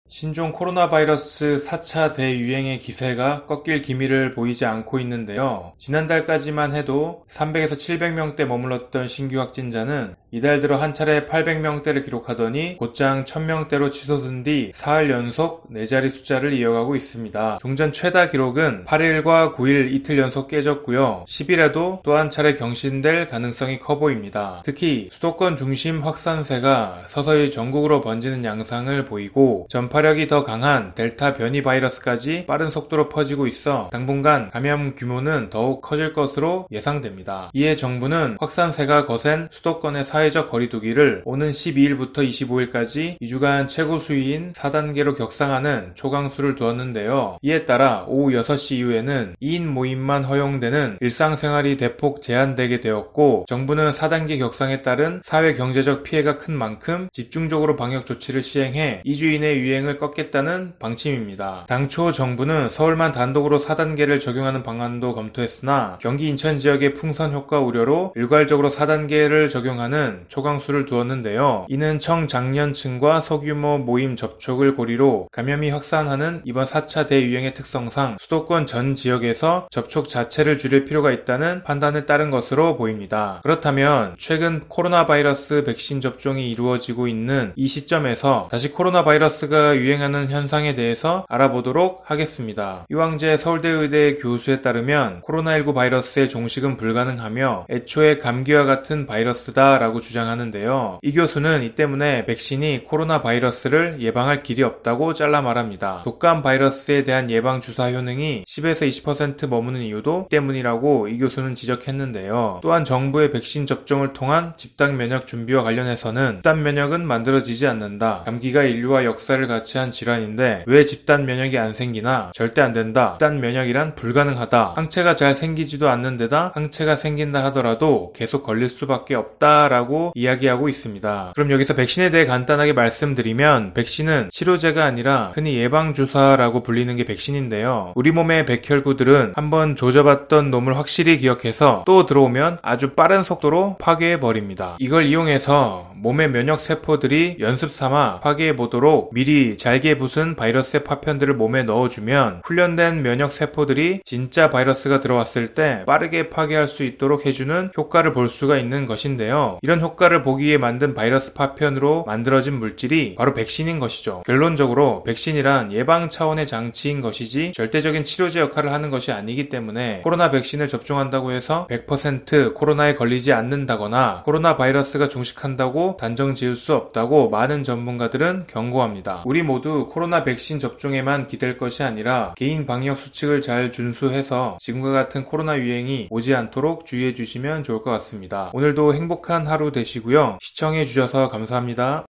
신종 코로나 바이러스 4차 대유행의 기세가 꺾일 기미를 보이지 않고 있는데요. 지난달까지만 해도 300에서 700명대 머물렀던 신규 확진자는 이달 들어 한 차례 800명대를 기록하더니 곧장 1000명대로 치솟은 뒤 사흘 연속 4자리 숫자를 이어가고 있습니다. 종전 최다 기록은 8일과 9일 이틀 연속 깨졌고요. 10일에도 또 한 차례 경신될 가능성이 커 보입니다. 특히 수도권 중심 확산세가 서서히 전국으로 번지는 양상을 보이고 전파력이 더 강한 델타 변이 바이러스까지 빠른 속도로 퍼지고 있어 당분간 감염 규모는 더욱 커질 것으로 예상됩니다. 이에 정부는 확산세가 거센 수도권의 사회적 거리두기를 오는 12일부터 25일까지 2주간 최고 수위인 4단계로 격상하는 초강수를 두었는데요. 이에 따라 오후 6시 이후에는 2인 모임만 허용되는 일상생활이 대폭 제한되게 되었고, 정부는 4단계 격상에 따른 사회 경제적 피해가 큰 만큼 집중적으로 방역 조치를 시행해 2주 이내 유행을 꺾겠다는 방침입니다. 당초 정부는 서울만 단독으로 4단계를 적용하는 방안도 검토했으나 경기 인천 지역의 풍선 효과 우려로 일괄적으로 4단계를 적용하는 초강수를 두었는데요. 이는 청장년층과 소규모 모임 접촉을 고리로 감염이 확산하는 이번 4차 대유행의 특성상 수도권 전 지역에서 접촉 자체를 줄일 필요가 있다는 판단에 따른 것으로 보입니다. 그렇다면 최근 코로나 바이러스 백신 접종이 이루어지고 있는 이 시점에서 다시 코로나 바이러스가 유행하는 현상에 대해서 알아보도록 하겠습니다. 유황재 서울대의대 교수에 따르면 코로나19 바이러스의 종식은 불가능하며 애초에 감기와 같은 바이러스다 라고 주장하는데요. 이 교수는 이 때문에 백신이 코로나 바이러스를 예방할 길이 없다고 잘라 말합니다. 독감 바이러스에 대한 예방 주사 효능이 10에서 20% 머무는 이유도 이 때문이라고 이 교수는 지적했는데요. 또한 정부의 백신 접종을 통한 집단 면역 준비와 관련해서는 집단 면역은 만들어지지 않는다. 감기가 인류와 역사를 같이 한 질환인데 왜 집단 면역이 안 생기나? 절대 안 된다. 집단 면역이란 불가능하다. 항체가 잘 생기지도 않는 데다 항체가 생긴다 하더라도 계속 걸릴 수밖에 없다라고 이야기하고 있습니다. 그럼 여기서 백신에 대해 간단하게 말씀드리면, 백신은 치료제가 아니라 흔히 예방주사라고 불리는 게 백신인데요. 우리 몸의 백혈구들은 한번 조져봤던 놈을 확실히 기억해서 또 들어오면 아주 빠른 속도로 파괴해버립니다. 이걸 이용해서 몸의 면역세포들이 연습삼아 파괴해보도록 미리 잘게 부순 바이러스의 파편들을 몸에 넣어주면 훈련된 면역세포들이 진짜 바이러스가 들어왔을 때 빠르게 파괴할 수 있도록 해주는 효과를 볼 수가 있는 것인데요. 이런 효과를 보기 위해 만든 바이러스 파편으로 만들어진 물질이 바로 백신인 것이죠. 결론적으로 백신이란 예방 차원의 장치인 것이지 절대적인 치료제 역할을 하는 것이 아니기 때문에 코로나 백신을 접종한다고 해서 100% 코로나에 걸리지 않는다거나 코로나 바이러스가 종식한다고 단정 지을 수 없다고 많은 전문가들은 경고합니다. 우리 모두 코로나 백신 접종에만 기댈 것이 아니라 개인 방역 수칙을 잘 준수해서 지금과 같은 코로나 유행이 오지 않도록 주의해 주시면 좋을 것 같습니다. 오늘도 행복한 하루 되시고요. 시청해 주셔서 감사합니다.